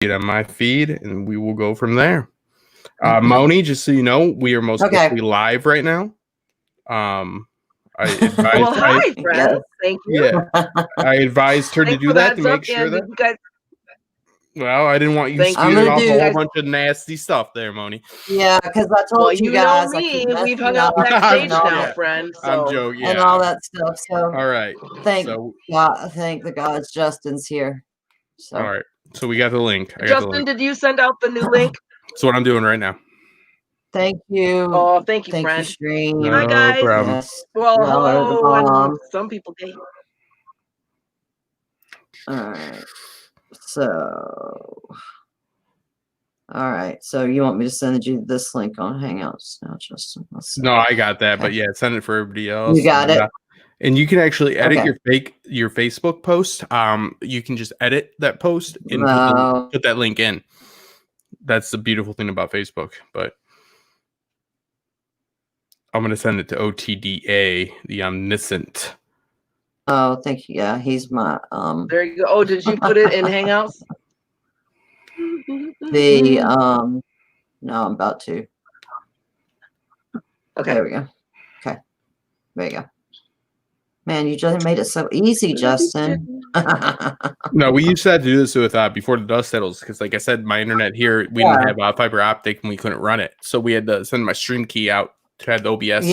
it on my feed, and we will go from there. Moni, just so you know, we are most likely live right now. I advised. Hi, friends. Thank you. Yeah, I advised her to do that to make sure that. You guys. Well, I didn't want you spewing off a whole bunch of nasty stuff there, Moni. Yeah, because I told you guys. Know me. We've hung out backstage now, friend. So. I'm joking. Yeah. And all that stuff. So all right. Thank the gods Justin's here. So. All right. So we got the link. Justin, did you send out the new link? That's what I'm doing right now. Thank you. Oh, thank you, friend. Stream. No Hi, guys. problem. Yes. Well, hello. Some people get. All right. So. All right. So you want me to send you this link on Hangouts now, Justin? No, I got that, but yeah, send it for everybody else. You got it. And you can actually edit your Facebook post. You can just edit that post and put that link in. That's the beautiful thing about Facebook. But I'm gonna send it to OTDA, the omniscient. Oh, thank you. Yeah, he's my There you go. Oh, did you put it in Hangouts? No, I'm about to. Okay, there we go. Okay, there you go. Man, you just made it so easy, Justin. No, we used to have to do this with before the dust settles because, like I said, my internet here we didn't have fiber optic and we couldn't run it, so we had to send my stream key out to have the OBS.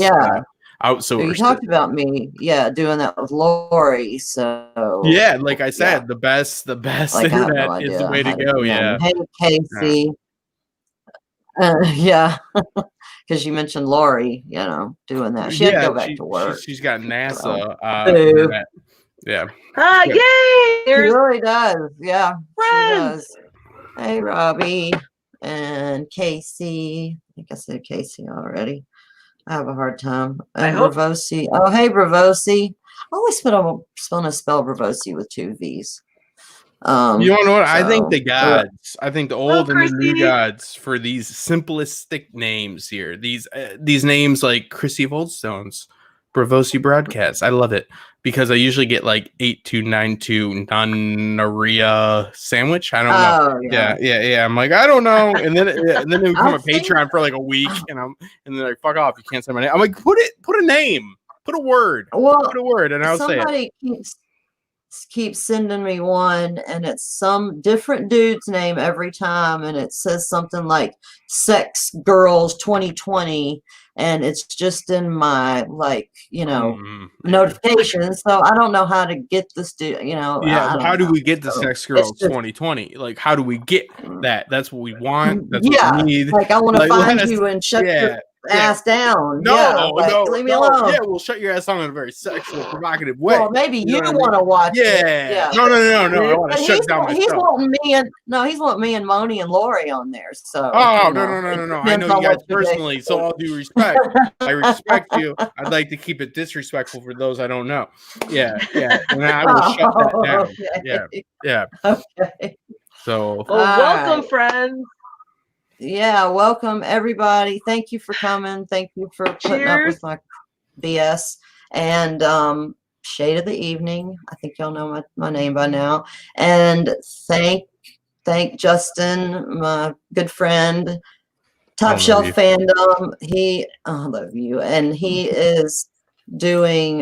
Outsourced. So you talked about me, doing that with Lori. So yeah, like I said, the best like, internet is the way to go. Yeah. Hey, Casey. Yeah, because you mentioned Lori, doing that. She had to go back to work. She's got NASA. Yeah. Yay! She really does. Yeah, friends. She does. Hey, Robbie and Casey. I think I said Casey already. I have a hard time. And Bravosi. Oh, hey, Bravosi. I always want to spell Bravosi with 2 V's. You don't know what? I think the gods, I think the old and the new gods for these simplistic names here. These names like Chrissy of Oldstones, Bravosi Broadcast. I love it because I usually get like 8292 Nonaria sandwich. I don't know. Yeah. I'm like, I don't know. And then it become a Patreon for like a week, and then like, fuck off. You can't say my name. I'm like, put a name, put a word, and I'll say it. Somebody keeps sending me one, and it's some different dude's name every time, and it says something like Sex Girls 2020, and it's just in my notifications. So I don't know how to get this dude, how do we get the Sex Girls 2020? Like, how do we get that? That's what we want. That's what we need. Like, I want to find you and shut your ass down. No, leave me alone. Yeah, we'll shut your ass down in a very sexual, provocative way. Well, maybe you want to watch it. Yeah. No. I want to shut down myself. He's wanting me and Moni and Lori on there. So. Oh, no. I know you guys personally, so all due respect. I respect you. I'd like to keep it disrespectful for those I don't know. Yeah. And I will shut that down. Okay. Yeah. Okay. So. Welcome, friends. Yeah, welcome everybody. Thank you for coming. Thank you for putting up with my BS. And Shade of the Evening. I think y'all know my name by now. And thank Justin, my good friend, Top Shelf Fandom. I love you. And he is doing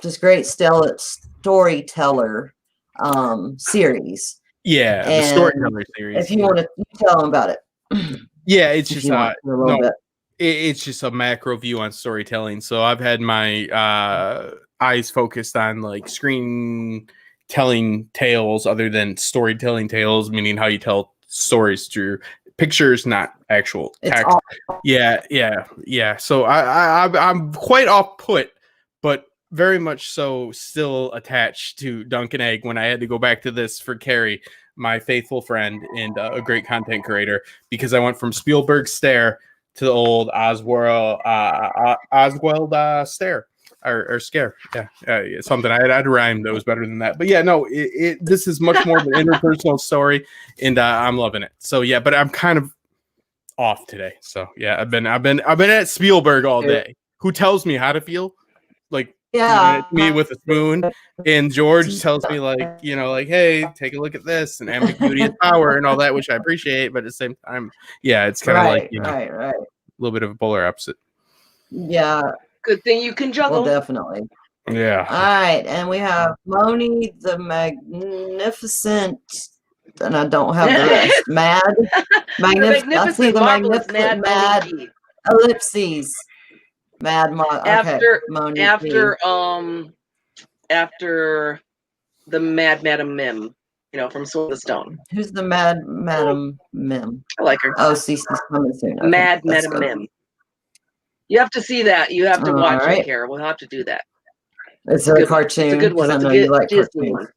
this great storyteller series. Yeah, the storyteller series. If you want to tell them about it. Yeah, it's just it's just a macro view on storytelling. So I've had my eyes focused on like screen telling tales other than storytelling tales, meaning how you tell stories through pictures, not actual text. Yeah. So I'm quite off put, but very much so still attached to Duncan Egg when I had to go back to this for Carrie, my faithful friend and a great content creator, because I went from Spielberg stare to the old Oswald stare or scare. Yeah, something I'd rhyme that was better than that. But yeah, no, this is much more of an interpersonal story, and I'm loving it. So yeah, but I'm kind of off today. So yeah, I've been at Spielberg all day. Who tells me how to feel? Like me with a spoon, and George tells me like, hey, take a look at this, and ambiguity is power and all that, which I appreciate, but at the same time, it's kind of like right. A little bit of a polar opposite. Yeah. Good thing you can juggle. Well, definitely. Yeah. All right, and we have Moni the Magnificent, and I don't have the rest. Magnificent. I see the Magnificent Mad Ellipses. After the Mad Madam Mim, from Sword of the Stone. Who's the Mad Madam Mim? I like her. Oh, Cece's coming soon. Okay, Mad Madam Mim. You have to see that. You have to watch it, Kara. We'll have to do that. It's a cartoon. It's a good one. I know you like Disney cartoons.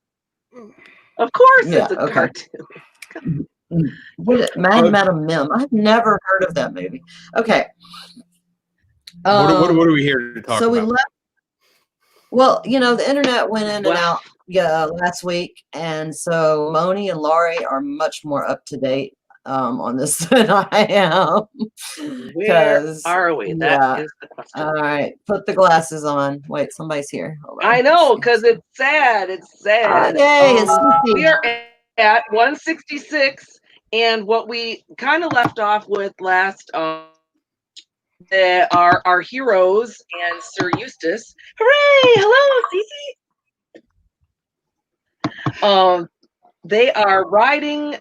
One. Of course, it's a cartoon. Madam Mim. I've never heard of that movie. Okay. What are we here to talk about? We left. Well, the internet went in and out last week, and so Moni and Laurie are much more up to date on this than I am. Where are we? That is the question. All right, put the glasses on. Wait, somebody's here. Hold on. I know, because it's sad. It's sad. We are at 166, and what we kind of left off with last our heroes and Sir Eustace. Hooray! Hello, Cece. They are riding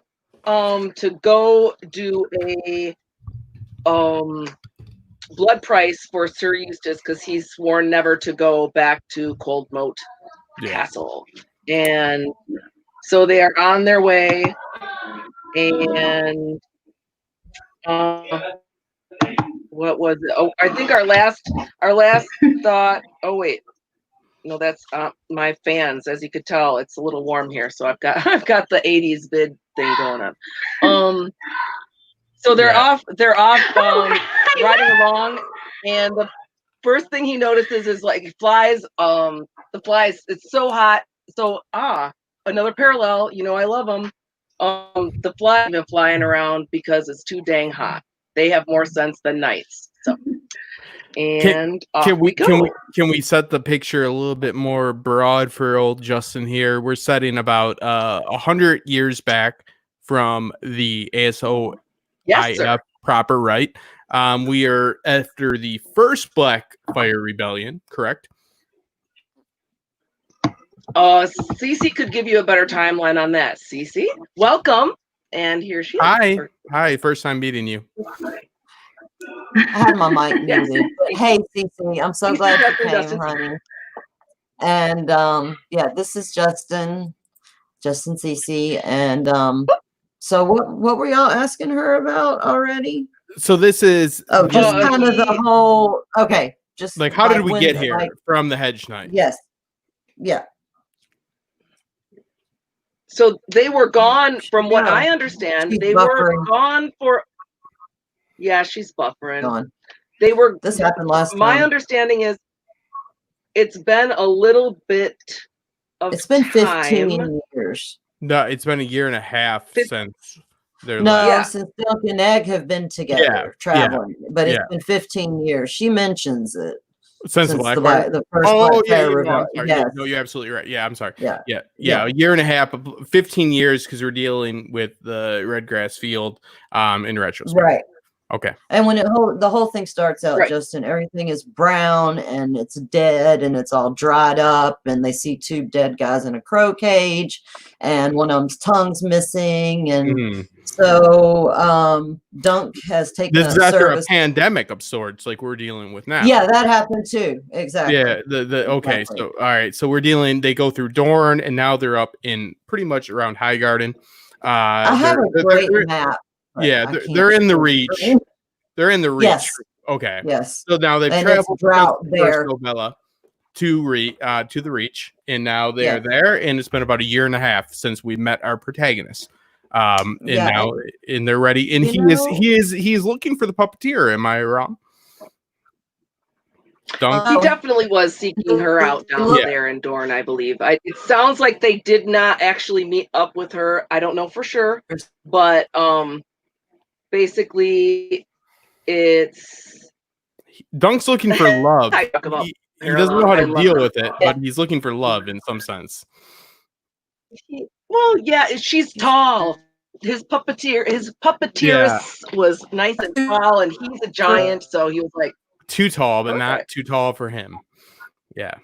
to go do a blood price for Sir Eustace because he's sworn never to go back to Cold Moat Castle. And so they are on their way, and what was it? Oh, I think our last thought. Oh wait, no, that's my fans. As you could tell, it's a little warm here, so I've got the 80s vid thing going on. So they're off riding along, and the first thing he notices is like flies. The flies. It's so hot. So another parallel. I love them. The flies have been flying around because it's too dang hot. They have more sense than knights. So, and can we set the picture a little bit more broad for old Justin here? We're setting about 100 years back from the ASO proper, right? We are after the first Black Fire Rebellion, correct? Cece could give you a better timeline on that. Cece, welcome. And here she is. Hi, first time meeting you. I had my mic muted. Hey, Cece, I'm so glad you came, honey. And this is Justin Cece, and so what were y'all asking her about already? So this is just kind of the whole just like how did we get here from the Hedge Knight? Yes, yeah. So they were gone, from what I understand. They were gone for. Yeah, she's buffering. Gone. They were. This happened last time. My understanding is, it's been a little bit of. It's been 15 years. No, it's been a year and a half since their since Dunk and Egg have been together traveling, but it's been 15 years. She mentions it. Since the first No, you're absolutely right. Yeah, I'm sorry. Yeah. A year and a half, 15 years, because we're dealing with the Redgrass Field in retrospect. Right. Okay. And when the whole thing starts out, Justin, everything is brown and it's dead and it's all dried up, and they see two dead guys in a crow cage, and one of them's tongue's missing, and so Dunk has taken. This is after a pandemic of sorts, like we're dealing with now. Yeah, that happened too. Exactly. Yeah. Okay. Exactly. So all right. So we're dealing. They go through Dorne, and now they're up in pretty much around Highgarden. I have a great map. Yeah, they're in the Reach. They're in the Reach. Yes. Okay. Yes. So now they've traveled there to the Reach, and now they're there, and it's been about a year and a half since we met our protagonist. And now they're ready, and he is looking for the puppeteer. Am I wrong? He definitely was seeking her out down there in Dorne, I believe. It sounds like they did not actually meet up with her. I don't know for sure, but basically, it's Dunk's looking for love. he doesn't know how to deal with it, but he's looking for love in some sense. Well, yeah, she's tall. His puppeteer was nice and tall, and he's a giant, so he was like too tall, but not too tall for him. Yeah.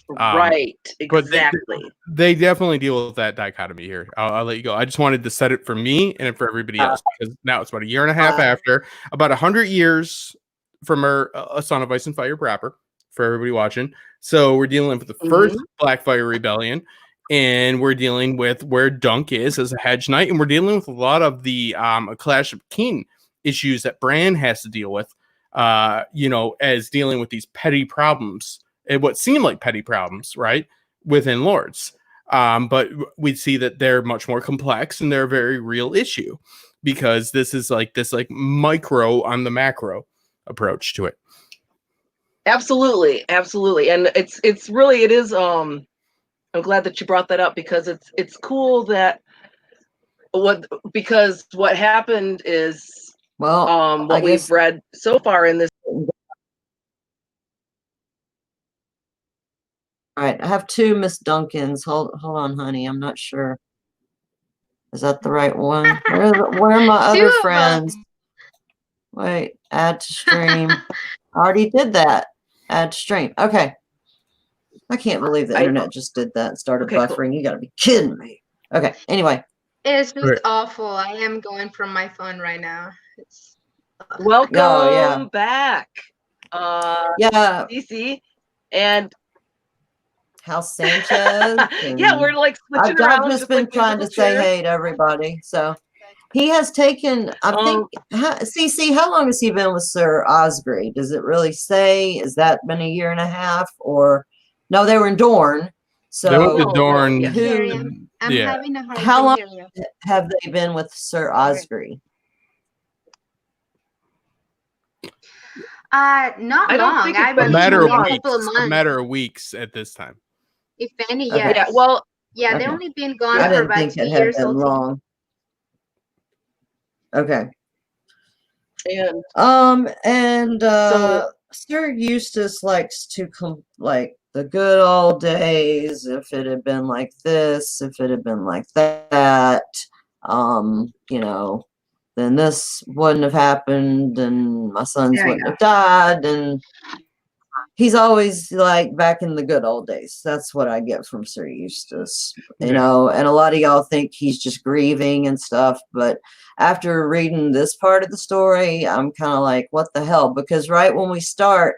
Right, exactly. They definitely deal with that dichotomy here. I'll let you go. I just wanted to set it for me and for everybody else, because now it's about a year and a half after, about 100 years from A Song of Ice and Fire proper, for everybody watching. So we're dealing with the first Blackfire Rebellion, and we're dealing with where Dunk is as a hedge knight, and we're dealing with a lot of the A Clash of King issues that Bran has to deal with, as dealing with these petty problems. What seem like petty problems, right, within Lords. But we see that they're much more complex, and they're a very real issue, because this is like micro on the macro approach to it. Absolutely. And it's really, it is, I'm glad that you brought that up, because it's cool that because what happened is, what we've read so far in this. All right, I have two Miss Duncans. Hold on, honey. I'm not sure. Is that the right one? Where are my other friends? Wait, add to stream. I already did that. Add to stream. Okay. I can't believe the internet just did that and started buffering. Cool. You gotta be kidding me. Okay. Anyway. It's just awful. I am going from my phone right now. It's welcome back. CC and How's Sanchez? Yeah, we're like switching around. I've just been trying to say hey to everybody. So he has taken, I think, CC, how long has he been with Sir Osgrey? Does it really say? Is that been a year and a half? Or no, they were in Dorne. So they went to Dorne. I'm having a hard time. How long have they been with Sir Osgrey? Not long. A matter of weeks. A matter of weeks at this time. If any, yes. Yeah, well, yeah, they've only been gone for about 2 years. Long. Okay. And so Sir Eustace likes to like the good old days. If it had been like this, if it had been like that, then this wouldn't have happened, and my sons wouldn't have died, and he's always like back in the good old days. That's what I get from Sir Eustace, and a lot of y'all think he's just grieving and stuff. But after reading this part of the story, I'm kind of like, what the hell? Because right when we start,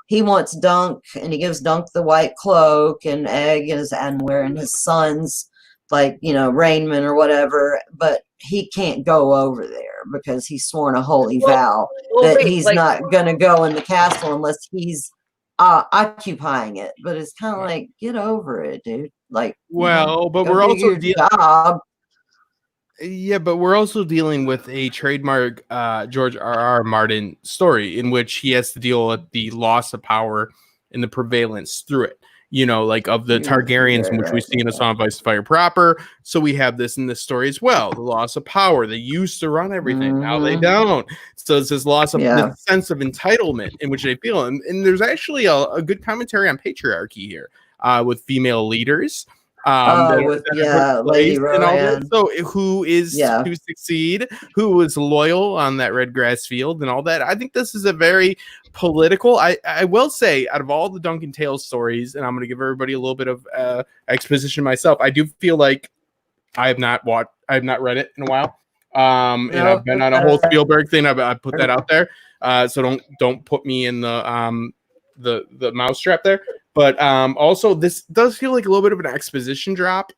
he wants Dunk, and he gives Dunk the white cloak, and Egg and wearing his son's raiment or whatever, but he can't go over there because he's sworn a holy vow that he's not going to go in the castle unless he's occupying it. But it's kind of like, get over it, dude. Like, but we're also but we're also dealing with a trademark George R.R. Martin story in which he has to deal with the loss of power and the prevalence through it. Of the Targaryens, which we see in A Song of Ice and Fire proper. So we have this in this story as well. The loss of power. They used to run everything. Now they don't. So it's this loss of the sense of entitlement in which they feel. And there's actually a good commentary on patriarchy here with female leaders. Lady Rohan. So who is to succeed, who was loyal on that red grass field and all that. I think this is a very political, I will say, out of all the Duncan Tales stories, and I'm going to give everybody a little bit of exposition myself, I do feel like I have not read it in a while. And I've been on a whole Spielberg thing. I put that out there. So don't put me in the mousetrap there. But also, this does feel like a little bit of an exposition drop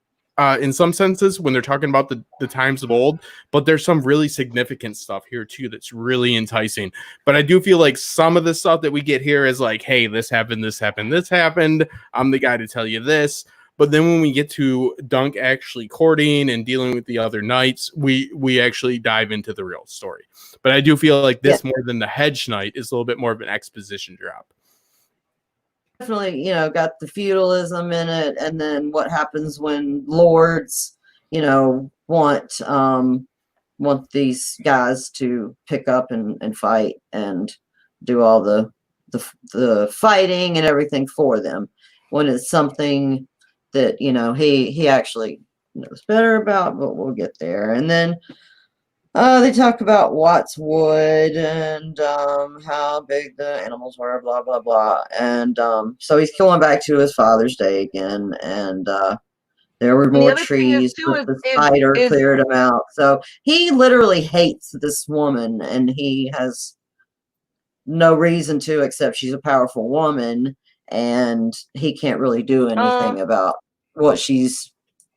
in some senses when they're talking about the times of old. But there's some really significant stuff here, too, that's really enticing. But I do feel like some of the stuff that we get here is like, hey, this happened, this happened, this happened. I'm the guy to tell you this. But then when we get to Dunk actually courting and dealing with the other knights, we actually dive into the real story. But I do feel like this more than the hedge knight is a little bit more of an exposition drop. Definitely, got the feudalism in it, and then what happens when lords, want these guys to pick up and fight and do all the the fighting and everything for them, when it's something that, you know, he actually knows better about, but we'll get there. And then they talk about Watts Wood and how big the animals were, blah, blah, blah. And so he's going back to his Father's Day again, and there were more trees, but the spider cleared them out. So he literally hates this woman, and he has no reason to, except she's a powerful woman, and he can't really do anything about what she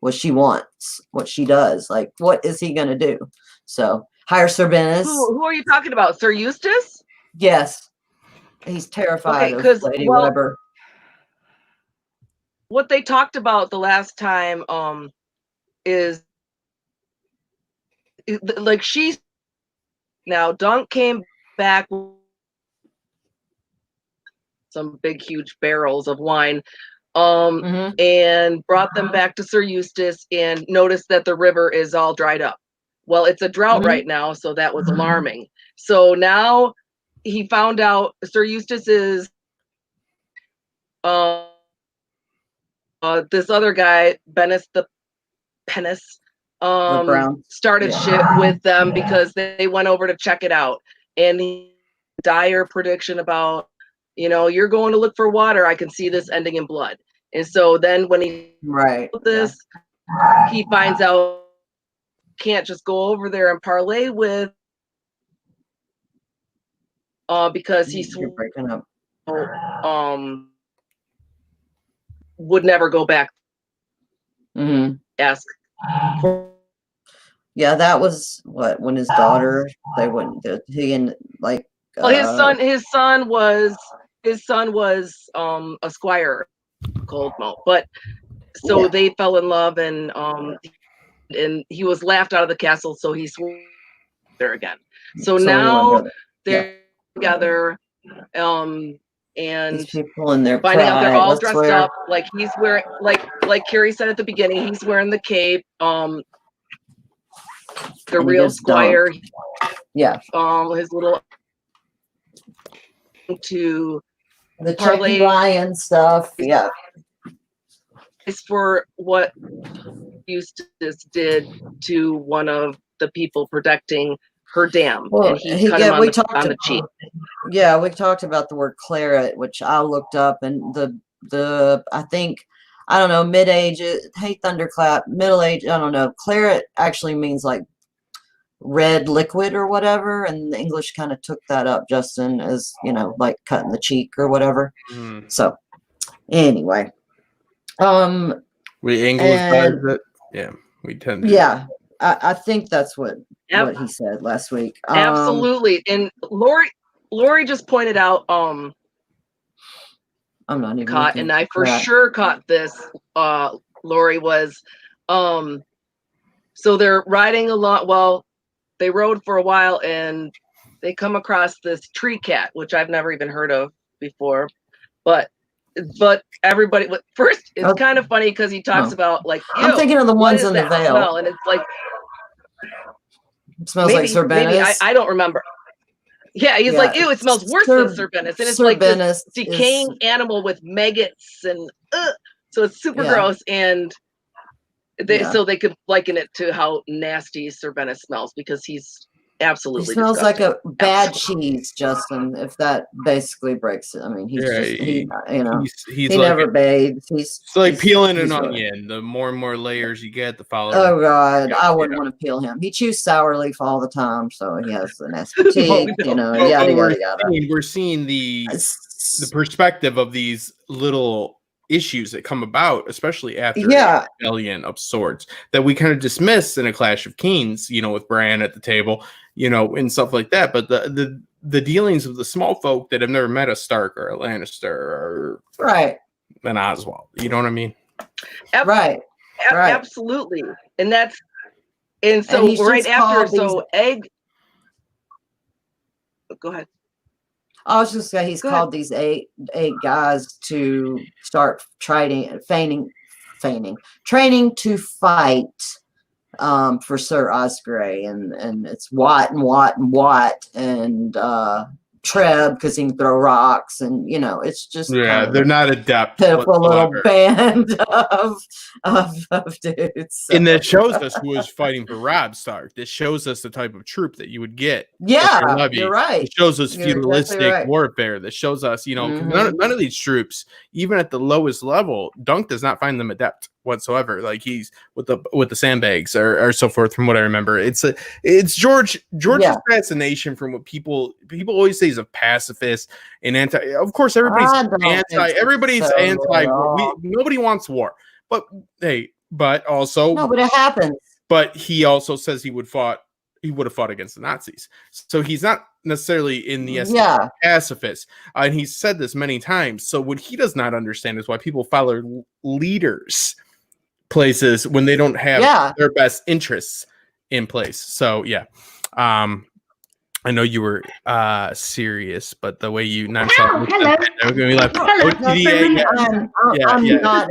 wants, what she does. Like, what is he going to do? So hire Sir Bennis. Who are you talking about? Sir Eustace? Yes. He's terrified of Lady Weber. What they talked about the last time is like now Dunk came back with some big huge barrels of wine and brought them back to Sir Eustace and noticed that the river is all dried up. Well, it's a drought right now, so that was alarming. So now he found out Sir Eustace is this other guy, Bennis the Penis, started shit with them because they went over to check it out. And he dire prediction about, you know, you're going to look for water. I can see this ending in blood. And so then when he he finds out can't just go over there and parlay with because he's breaking up. Would never go back. Ask for, that was what, when his daughter, they wouldn't, he and like well, his son was a squire, Cold Moat, but so they fell in love, and he was laughed out of the castle, so he swore there again. So now they're together, and these people in their finding out they're pride, all dressed up, like he's wearing, like Carrie said at the beginning, he's wearing the cape, the real squire, his little to the parlay lion stuff, is for what Eustace did to one of the people protecting her dam. Well, and he cut him on the cheek. Yeah, we talked about the word claret, which I looked up, and the I think, I don't know, mid-age, hey Thunderclap, middle age, I don't know, claret actually means like red liquid or whatever, and the English kind of took that up, Justin, as, you know, like cutting the cheek or whatever. So anyway, we English we tend to. I think that's what he said last week. Absolutely. And Lori just pointed out I'm not even caught, and I for sure caught this, Lori, was so they're riding along, well, they rode for a while, and they come across this tree cat, which I've never even heard of before, but everybody, first, it's kind of funny because he talks about, like, I'm thinking of the ones in the Vale, smell? And it's like, it smells like Sir Bennis. I don't remember. Yeah, he's like, ew, it smells worse than Sir Bennis, and it's like this decaying animal with maggots, and so it's super gross. And so they could liken it to how nasty Sir Bennis smells, because he's absolutely he smells disgusting. like a bad cheese, Justin, if that basically breaks it. I mean, he's he like never bathes. It's like peeling an onion. The more and more layers you get, the following. Oh God, I wouldn't want to peel him. He chews sour leaf all the time, so he has an nasty teeth. We're seeing the perspective of these little issues that come about, especially after a rebellion of sorts, that we kind of dismiss in a Clash of Kings, you know, with Bran at the table, you know, and stuff like that. But the dealings of the small folk that have never met a Stark or a Lannister or an Oswald, you know what I mean? Absolutely. And so right after, so Egg. Go ahead. I was just saying, he's called these eight guys to start training to fight for Sir Osgrey, and it's Watt and Watt and Watt and Treb because he can throw rocks, and it's just they're not adept. Pitiful little band of dudes. So. And that shows us who is fighting for Robb Stark. This shows us the type of troop that you would get. Yeah, you're right. It shows us feudalistic exactly right. warfare. That shows us, none of these troops, even at the lowest level, Dunk does not find them adept whatsoever. Like he's with the sandbags or so forth. From what I remember, it's George's fascination from what people always say he's a pacifist and anti. Of course, everybody's anti. Everybody's anti. Nobody wants war, but hey, but also no, but it happens. But he also says he would have fought against the Nazis. So he's not necessarily in the essence of pacifist. And he's said this many times. So what he does not understand is why people follow leaders places when they don't have their best interests in place. So I know you were serious, but the way you nonchalantly OTDA, I'm not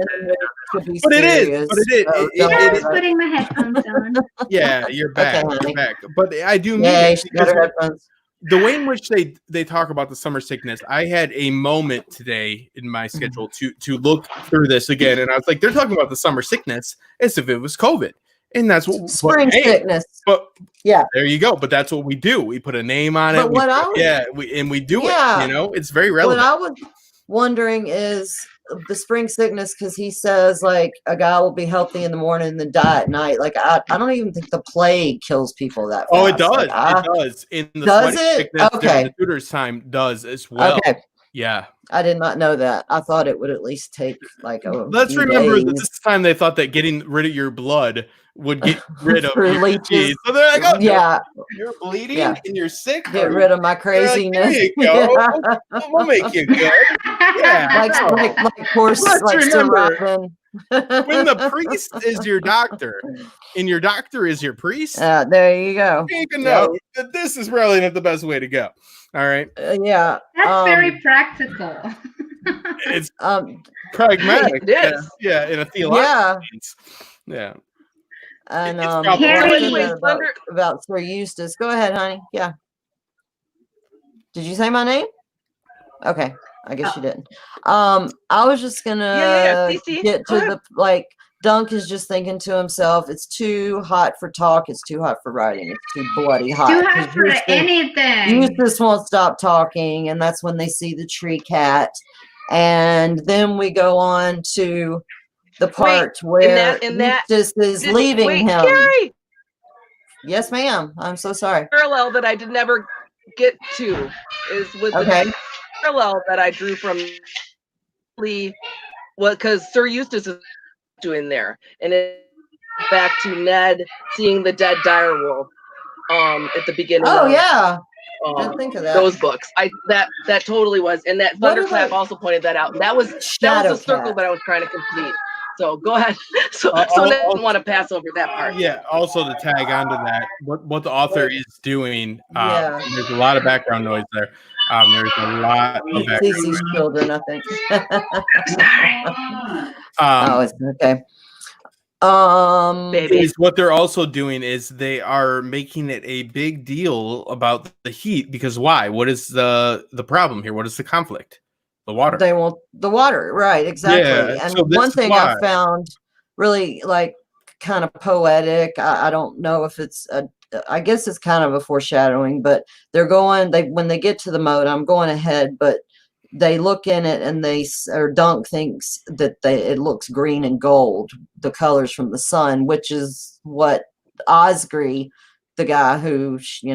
to be but serious. I was putting my headphones on. Yeah, you're back. Okay, you're back. But I do mean the way in which they talk about the summer sickness. I had a moment today in my schedule to look through this again, and I was like, they're talking about the summer sickness as if it was COVID. And that's what spring sickness. But there you go. But that's what we do. We put a name on it. We do it. It's very relevant. What I was wondering is the spring sickness, because he says like a guy will be healthy in the morning and then die at night. Like I don't even think the plague kills people that fast. Oh, it does. It does. In the does it? Okay. The Tudor's time does as well. Okay. Yeah. I did not know that. I thought it would at least take like a Let's remember that this time they thought that getting rid of your blood would get rid of your disease. So they're like, oh, you're bleeding and you're sick. Get rid of my craziness. Like, there you go. We'll make you good. Yeah. Like horse likes to Robin. When the priest is your doctor and your doctor is your priest, there you go. You can know that this is probably not the best way to go. All right. Yeah. That's very practical. It's pragmatic. It is. Yeah. In a theological sense. Yeah. And about Sir Eustace. Go ahead, honey. Yeah. Did you say my name? Okay. I guess you didn't. I was just gonna get to the Dunk is just thinking to himself, it's too hot for talk, it's too hot for writing, it's too bloody hot. Too hot for anything. Eustace won't stop talking, and that's when they see the tree cat. And then we go on to the part where Eustace is leaving him. Carrie! Yes, ma'am. I'm so sorry. Parallel that I did never get to is with the parallel that I drew from Lee, because Sir Eustace is doing there, and it's back to Ned seeing the dead direwolf at the beginning. Oh yeah. Didn't think of that. Those books. That totally was, and that Thunderclap also pointed that out. That was the circle that I was trying to complete. So go ahead. So I didn't want to pass over that part. Yeah. Also to tag onto that, what the author is doing. There's a lot of background noise there. There's a lot of background noise. Children, I think. Sorry. It's okay. Is what they're also doing is they are making it a big deal about the heat, because why? What is the problem here? What is the conflict? The water. They want the water, right? Exactly. Yeah, and one thing I found really kind of poetic. I don't know if it's I guess it's kind of a foreshadowing, but when they get to the moat, I'm going ahead, but they look in it and Dunk thinks that it looks green and gold, the colors from the sun, which is what Osgrey, the guy who, she's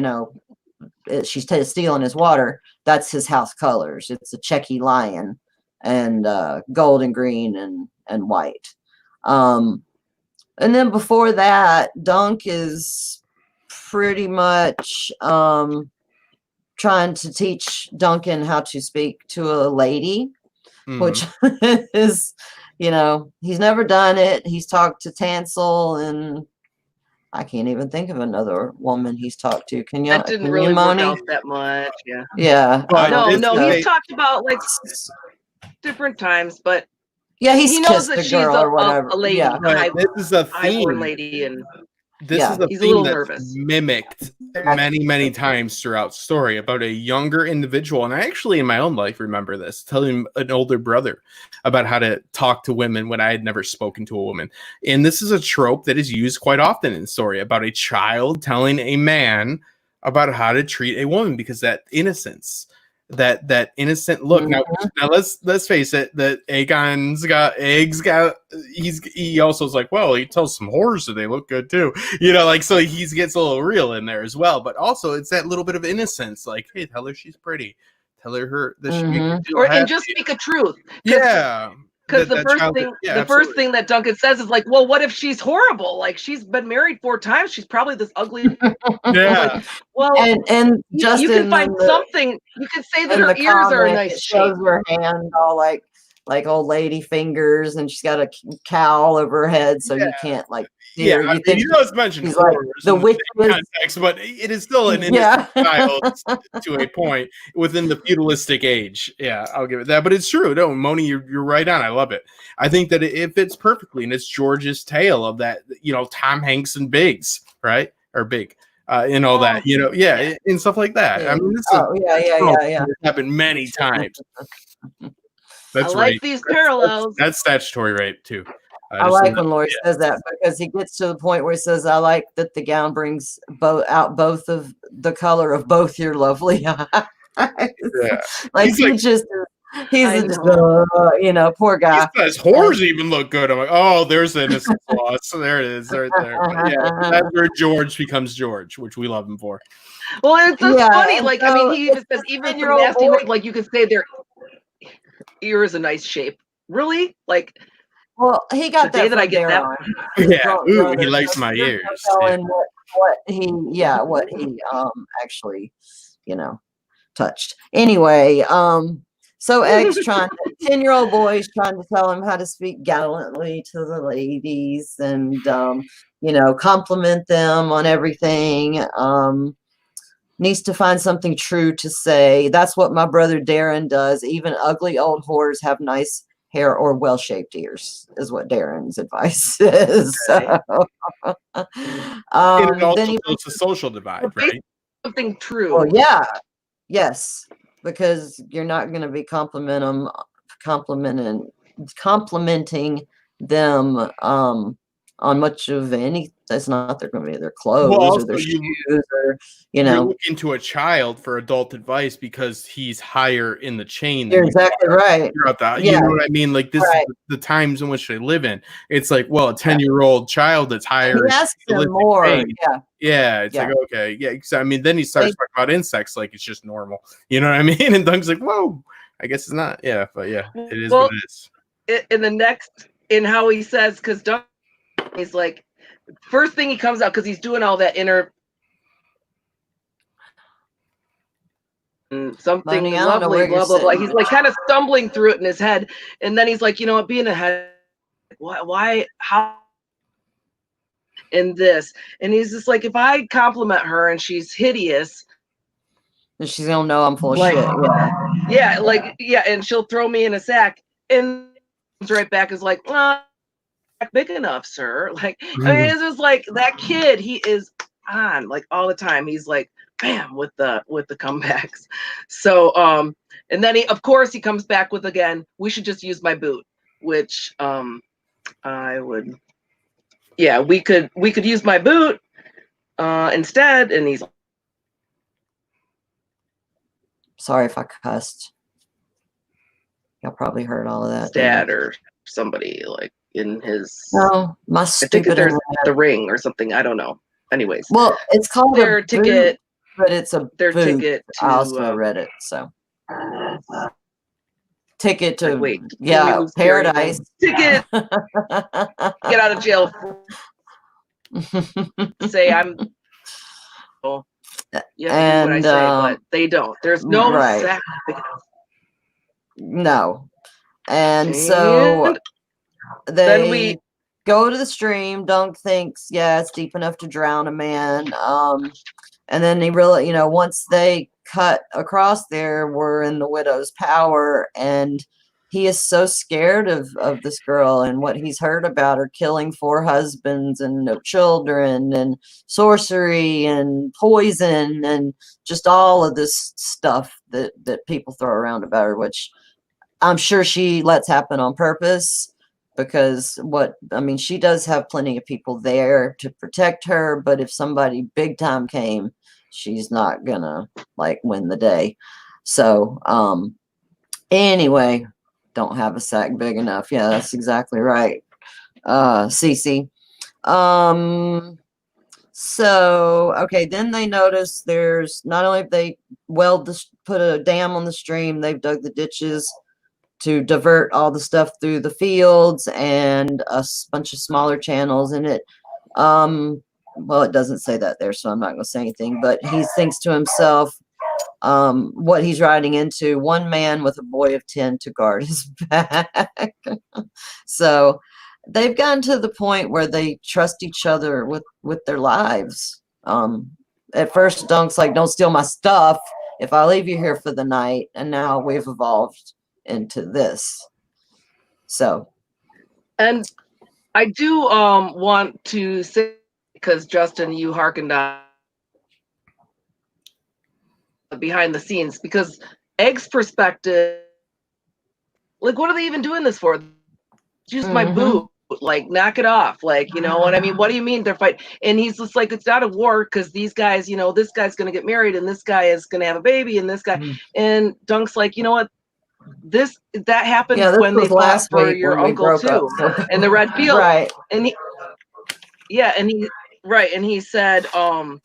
stealing his water, that's his house colors. It's a Checky lion and gold and green and white. And then before that, Dunk is pretty much trying to teach Duncan how to speak to a lady, which is, he's never done it. He's talked to Tansel, and I can't even think of another woman he's talked to. Can you? That didn't really work out that much. Yeah. Yeah. No. He's talked about different times, but he knows that she's a lady. Yeah. This is a theme. Lady, and this is a theme that's mimicked many times throughout the story about a younger individual, and I actually in my own life remember this, telling an older brother about how to talk to women when I had never spoken to a woman. And this is a trope that is used quite often in the story about a child telling a man about how to treat a woman, because that innocence, that innocent look. Now let's face it, that Aegon's got eggs. He also is like, well, he tells some whores that they look good too, like, so he gets a little real in there as well. But also it's that little bit of innocence, like, hey, tell her she's pretty, tell her that she makes you feel happy. And just speak a truth. Yeah. Because the first thing that Duncan says is like, well, what if she's horrible? Like, she's been married 4 times. She's probably this ugly. Yeah. Like, well, and Justin, you can find something. You can say that her ears are a nice shape. Shows her hand all like old lady fingers, and she's got a cowl over her head, so you can't like. It's mentioned he's like the witch context, but it is still an innocent child to a point within the feudalistic age. Yeah, I'll give it that. But it's true. No, Moni, you're right on. I love it. I think that it fits perfectly, and it's George's tale of that. Tom Hanks and Biggs, right? Or Big. And all that, and stuff like that. Yeah. I mean, it's happened many times. That's I like these parallels. That's statutory rape too. I like when Laurie says that, because he gets to the point where he says, "I like that the gown brings out both of the color of both your lovely eyes." Like he's just poor guy. He says whores even look good. I'm like, oh, there's the innocent flaw. So there it is, right there. But that's where George becomes George, which we love him for. Well, it's funny. Like, I mean, he even says, even your nasty, like, you could say their ear is a nice shape. Really? Like, well, he got the day that I get that. Yeah, he likes my ears. What he actually, touched. Anyway, so Egg's 10-year-old boy's trying to tell him how to speak gallantly to the ladies and, compliment them on everything. Needs to find something true to say. That's what my brother Darren does. Even ugly old whores have nice hair or well-shaped ears, is what Darren's advice is. Okay. Then it's a social divide, right? Something true. Well, yeah. Yes. Because you're not going to be complimenting them on much of any. That's not they're going to be their clothes or their shoes or you look into a child for adult advice because he's higher in the chain. You're exactly right. You know what I mean? Like this is the times in which they live in. It's like, well, a 10-year-old child that's higher. He asks them more. It's like, okay, yeah. I mean, then he starts talking about insects like it's just normal. You know what I mean? And Doug's like, whoa, I guess it's not. Yeah, but yeah, it is what it is. In how he says, because Doug, he's like, first thing he comes out, because he's doing all that inner something lovely, blah, blah, blah. He's like kind of stumbling through it in his head. And then he's like, you know what, being a head, why, how, and this. And he's just like, if I compliment her and she's hideous, and she's gonna know I'm full of shit. And she'll throw me in a sack. And right back is like, well, big enough, sir. Like, I mean, it's just like that kid, he is on like all the time. He's like, bam, with the comebacks. So and then he comes back with, again, we should just use my boot, which I would, we could use my boot instead. And he's, sorry if I cussed. Y'all probably heard all of that. Dad or somebody like in his, my stupid, there's the ring or something, I don't know. Anyways, well, it's called their ticket, but it's their boot. ticket to, I also read it, so ticket to paradise. Ticket get out of jail. Say I'm what I say, but they don't. There's no sack. No. And so they go to the stream. Dunk thinks, it's deep enough to drown a man. And then he really, once they cut across there, we're in the widow's power. And he is so scared of this girl and what he's heard about her killing 4 husbands and no children and sorcery and poison and just all of this stuff that people throw around about her, which I'm sure she lets happen on purpose, because she does have plenty of people there to protect her, but if somebody big time came, she's not gonna like win the day. So anyway, don't have a sack big enough. Yeah, that's exactly right. Cece. So okay, then they notice there's not only have they put a dam on the stream, they've dug the ditches to divert all the stuff through the fields and a bunch of smaller channels in it. Well, it doesn't say that there, so I'm not going to say anything, but he thinks to himself, what he's riding into, 1 man with a boy of 10 to guard his back. So they've gotten to the point where they trust each other with their lives. At first, Dunk's like, don't steal my stuff if I leave you here for the night. And now we've evolved into this. So. And I do want to say, because Justin, you hearkened on behind the scenes, because Egg's perspective, like, what are they even doing this for? Use my boob, like, knock it off, like, you know what I mean? What do you mean they're fighting? And he's just like, it's not a war, because these guys, you know, this guy's gonna get married and this guy is gonna have a baby and this guy, and Dunk's like, you know what, that happened when they fought for your uncle too, in the red field, right? And he said, well,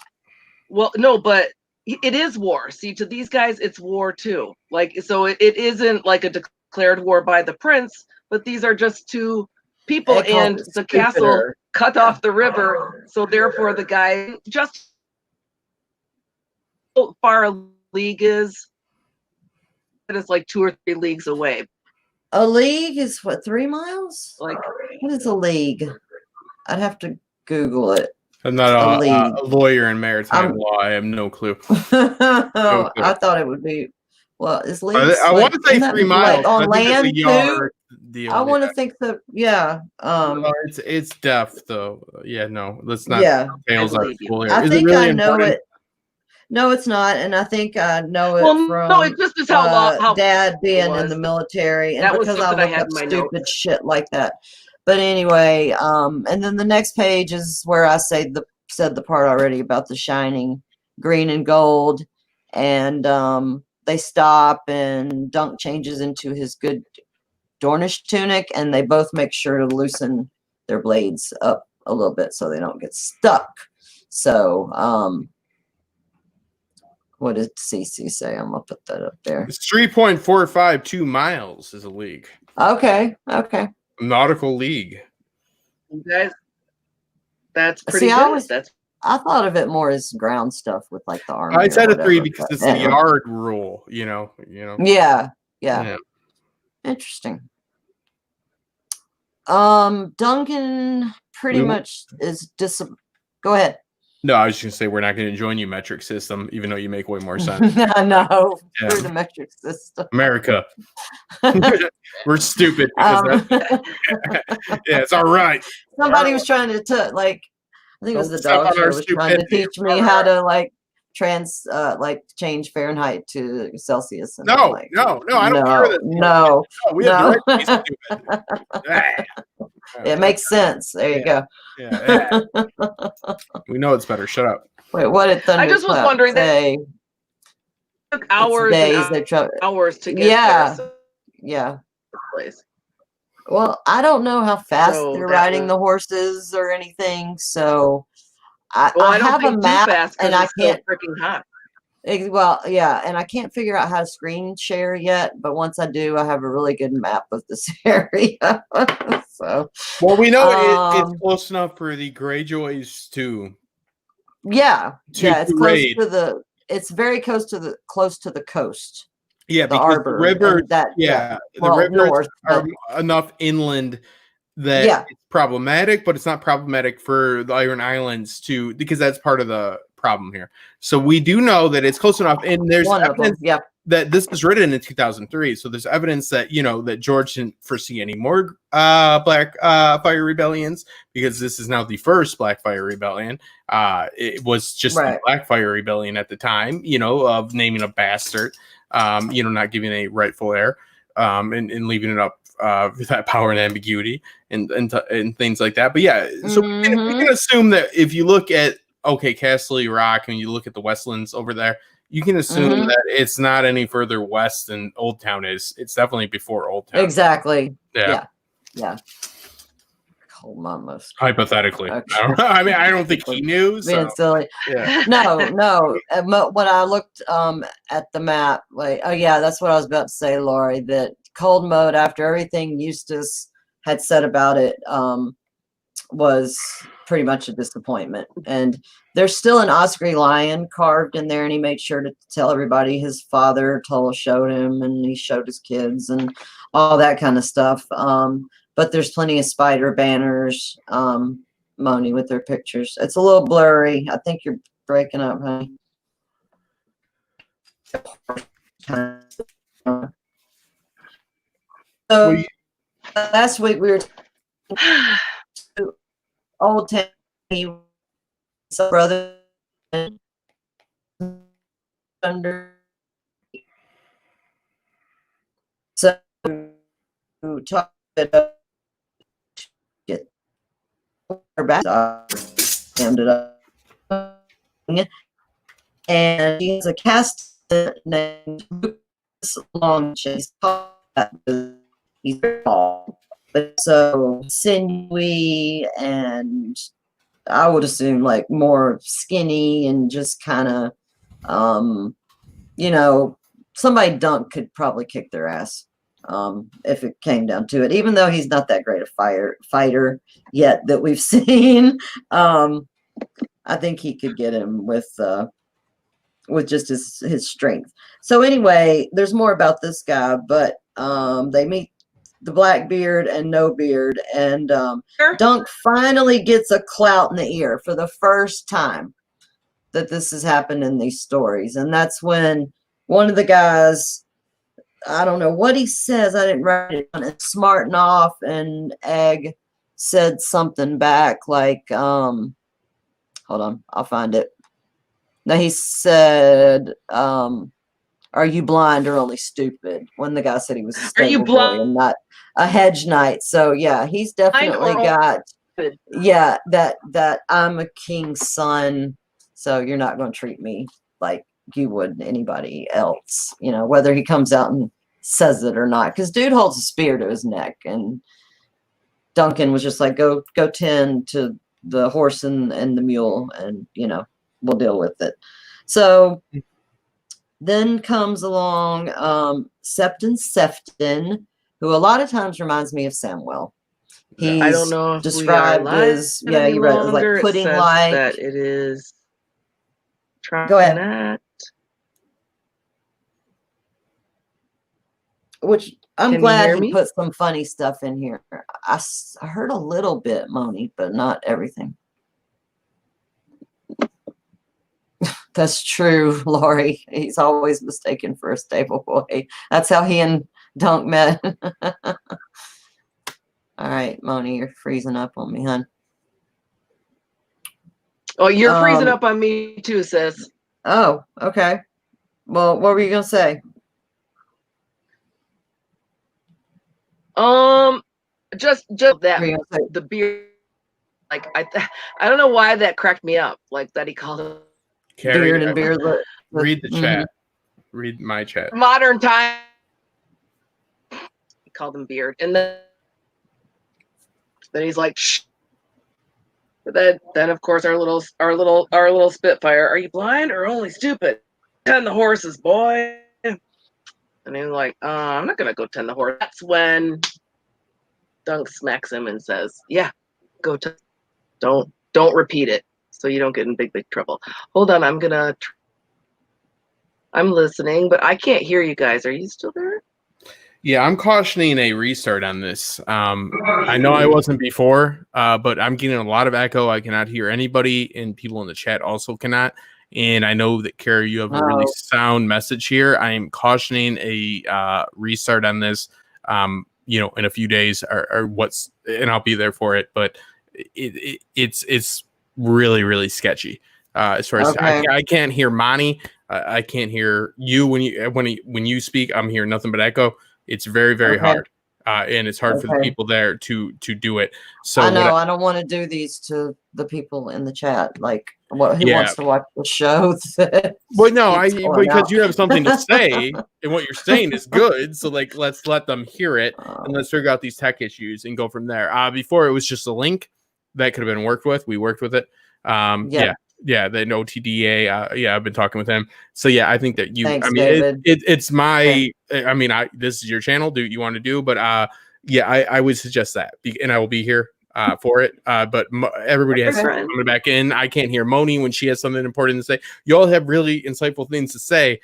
no, but it is war. See, to these guys, it's war too. Like, so it isn't like a declared war by the prince, but these are just 2 people, and the castle cut off the river. So therefore, the guy just how far a league is. It is like 2 or 3 leagues away. A league is what, 3 miles? Like, what is a league? I'd have to Google it. I'm not a lawyer in maritime law. I have no clue. No, I thought it would be. Well, is league? I want to say 3 miles. Like on land too. I want to think that. Yeah. It's depth though. Yeah. No, let's not. Yeah. I think I know it. No, it's not, and I think I know it from. No, it just is how Dad being in the military, and that because I look up stupid shit like that. But anyway, and then the next page is where I said the part already about the shining green and gold, and they stop and Dunk changes into his good Dornish tunic, and they both make sure to loosen their blades up a little bit so they don't get stuck. So, what did Cece say? I'm gonna put that up there. It's 3.452 miles is a league. Okay. Nautical league. You guys, that's pretty good. I thought of it more as ground stuff with like the army. I said a 3 because it's the yard rule, you know. Yeah. Interesting. Duncan pretty much is go ahead. No, I was just gonna say we're not gonna join you metric system, even though you make way more sense. No, through the metric system. America. We're stupid because yeah, it's all right. Somebody was trying to I think it was the dog show was trying to teach me how to change Fahrenheit to Celsius. And no, I don't care that. No. We have the right to be stupid. It makes sense. There you go. Yeah. We know it's better. Shut up. Wait, what did Thunderclap I just was wondering say? That took hours hours to get there. So yeah. Place. Well, I don't know how fast they're riding the horses or anything, so I have a map and I can't freaking hot. Well, yeah, and I can't figure out how to screen share yet, but once I do, I have a really good map of this area. So, well, we know it's close enough for the Greyjoys to. Yeah, it's close to the. It's very close to the coast. Yeah, the because arbor, the river. The rivers north, are enough inland that it's problematic, but it's not problematic for the Iron Islands because that's part of the problem here. So we do know that it's close enough, and there's evidence. that this was written in 2003. So there's evidence that, that George didn't foresee any more Black Fire rebellions, because this is now the first Black Fire rebellion. It was just the Black Fire rebellion at the time, of naming a bastard, not giving a rightful heir, and leaving it up with that power and ambiguity and things like that. But yeah, so we can assume that if you look at Castle Rock and you look at the Westlands over there, you can assume that it's not any further west than Old Town is. It's definitely before Old Town. Exactly. Yeah. Almost. Hypothetically. Okay. I mean, I don't think he knew. So. Being silly. Yeah. No. When I looked at the map, that's what I was about to say, Lori, that cold mode, after everything Eustace had said about it, was pretty much a disappointment. And there's still an osprey lion carved in there, and he made sure to tell everybody his father showed him, and he showed his kids and all that kind of stuff. But there's plenty of spider banners, Moni, with their pictures. It's a little blurry. I think you're breaking up, honey. So last week we were Old Town, brother under. So talk it get her back ended up, and he has a cast named Long Chase. He's tall, but so sinewy, and I would assume like more skinny and just kind of, somebody Dunk could probably kick their ass if it came down to it. Even though he's not that great a fighter yet that we've seen, I think he could get him with just his strength. So anyway, there's more about this guy, but they meet the Blackbeard and No Beard, and Dunk finally gets a clout in the ear for the first time that this has happened in these stories. And that's when one of the guys, I don't know what he says, I didn't write it down, and smarting off, and Egg said something back like, hold on, I'll find it. Now he said, are you blind or only stupid? When the guy said he was a stable boy and not a hedge knight. So yeah, he's definitely got that I'm a king's son, so you're not going to treat me like you would anybody else, whether he comes out and says it or not, because dude holds a spear to his neck, and Duncan was just like, go tend to the horse and the mule, and we'll deal with it. So then comes along Sefton, who a lot of times reminds me of Samwell. He's I don't know if described as you read it like pudding like. That it is. Go ahead. Which I'm glad he put some funny stuff in here. I heard a little bit, Moni, but not everything. That's true, Lori. He's always mistaken for a stable boy. That's how he and Dunk met. All right, Moni, you're freezing up on me, hon. Oh, you're freezing up on me too, sis. Oh, okay. Well, what were you gonna say? Just that the beard. Like I don't know why that cracked me up. Like that he called him. Carrie, beard and beardlet. Read the chat. Read my chat. Modern time. He called him Beard, and then he's like, shh. But then of course our little Spitfire. Are you blind or only stupid? Tend the horses, boy. And he's like, I'm not gonna go tend the horse. That's when Dunk smacks him and says, "Yeah, go don't repeat it." So you don't get in big trouble. Hold on, I'm listening, but I can't hear you guys. Are you still there? Yeah, I'm cautioning a restart on this. I know I wasn't before, but I'm getting a lot of echo. I cannot hear anybody, and people in the chat also cannot. And I know that, Carrie, you have a really sound message here. I am cautioning a restart on this, you know, in a few days or what's, and I'll be there for it. But it's really, really sketchy. As far as I can't hear Monty. I can't hear you when you speak. I'm hearing nothing but echo. It's very, very hard. And it's hard for the people there to do it. So I know I don't want to do these to the people in the chat. Like, who wants to watch the show? Well, no, because you have something to say, and what you're saying is good. So, like, let's let them hear it, and let's figure out these tech issues and go from there. Before it was just a link that could have been worked with. We worked with it. Yeah, the OTDA. I've been talking with him. So yeah, I think that you. Thanks, I mean, it's my. I mean, this is your channel. Do what you want to do? But I would suggest that, and I will be here for it. But everybody has coming back in. I can't hear Moni when she has something important to say. You all have really insightful things to say,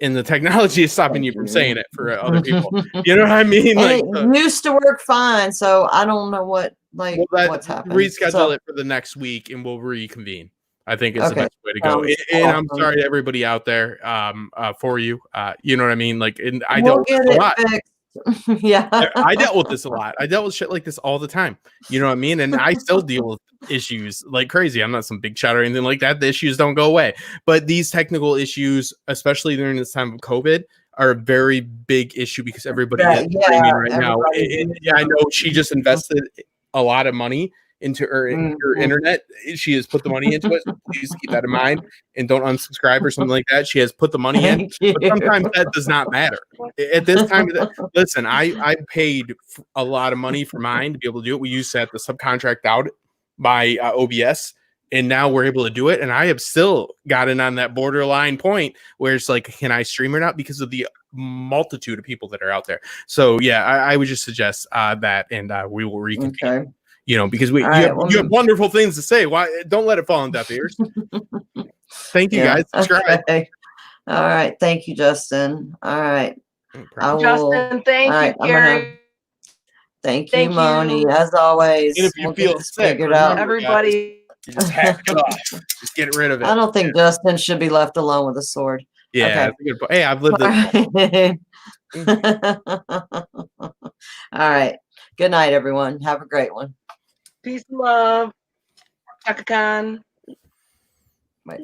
and the technology is stopping you from saying it for other people. You know what I mean? Like, it used to work fine, so I don't know what what's happening. Reschedule it for the next week, and we'll reconvene. I think it's the best way to go. And I'm sorry to everybody out there for you. You know what I mean? Like, and I dealt with this a lot. Yeah. I dealt with this a lot. I dealt with shit like this all the time. You know what I mean? And I still deal with issues like crazy. I'm not some big shot or anything like that. The issues don't go away. But these technical issues, especially during this time of COVID, are a very big issue because everybody is streaming right now. I know she just invested a lot of money into her internet. She has put the money into it. So please keep that in mind and don't unsubscribe or something like that. She has put the money in, but sometimes that does not matter. At this time, listen, I paid a lot of money for mine to be able to do it. We used to have to subcontract out by OBS, and now we're able to do it. And I have still gotten on that borderline point where it's like, can I stream or not? Because of the multitude of people that are out there. So yeah, I would just suggest that, and we will reconvene. Okay. You know, because you have wonderful things to say. Why don't let it fall on deaf ears? Thank you, guys. Subscribe. Okay. All right. Thank you, Justin. All right. Justin, thank you, Gary. Thank you, Moni. As always, and if you feel sick, figured out. Everybody, you just hack it off. Just get rid of it. I don't think Justin should be left alone with a sword. Yeah. Okay. Hey, I've lived it. All right. Good night, everyone. Have a great one. Peace and love. Chaka Khan. Wait.